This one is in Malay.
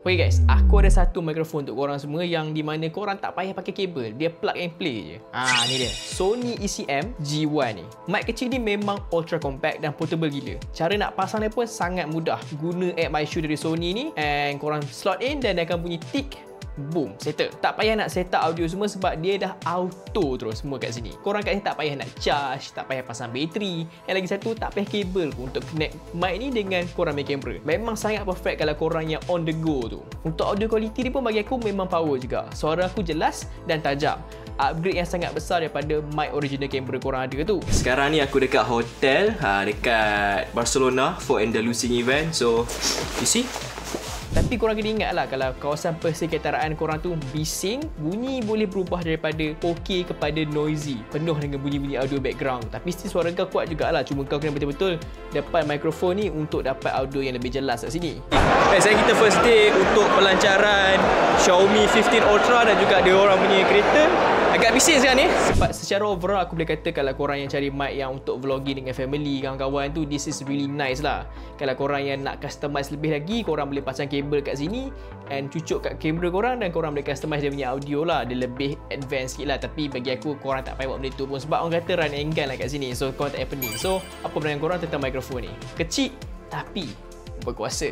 Okay guys, aku ada satu mikrofon untuk korang semua yang di mana korang tak payah pakai kabel, dia plug and play je. Ni dia, Sony ECM G1 ni. Mic kecil ni memang ultra compact dan portable gila. Cara nak pasang dia pun sangat mudah. Guna app MyShow dari Sony ni and korang slot in dan dia akan bunyi tick. Boom, settle. Tak payah nak set up audio semua sebab dia dah auto terus semua kat sini. Korang kat sini tak payah nak charge, tak payah pasang bateri. Yang lagi satu, tak payah kabel pun untuk connect mic ni dengan korang punya kamera. Memang sangat perfect kalau korang yang on the go tu. Untuk audio quality ni pun bagi aku memang power juga. Suara aku jelas dan tajam. Upgrade yang sangat besar daripada mic original kamera korang ada tu. Sekarang ni aku dekat hotel dekat Barcelona for Andalusian event. So, you see? Tapi korang kena ingat lah, kalau kawasan persekitaran korang tu bising, bunyi boleh berubah daripada okay kepada noisy, penuh dengan bunyi-bunyi audio background. Tapi still suara kau kuat jugalah, cuma kau kena betul-betul depan mikrofon ni untuk dapat audio yang lebih jelas kat sini. Sekarang kita first day untuk pelancaran Xiaomi 15 Ultra dan juga dia orang punya kereta. Agak bising sekarang ni. Sebab secara overall aku boleh kata kalau korang yang cari mic yang untuk vlogging dengan family, kawan-kawan tu, this is really nice lah. Kalau korang yang nak customize lebih lagi, korang boleh pasang kabel kat sini and cucuk kat kamera korang dan korang boleh customize dia punya audio lah. Dia lebih advance sikit lah. Tapi bagi aku, korang tak payah buat benda tu pun sebab orang kata run and gun lah kat sini. So korang tak payah pening. So apa pandangan korang tentang mikrofon ni? Kecil tapi berkuasa.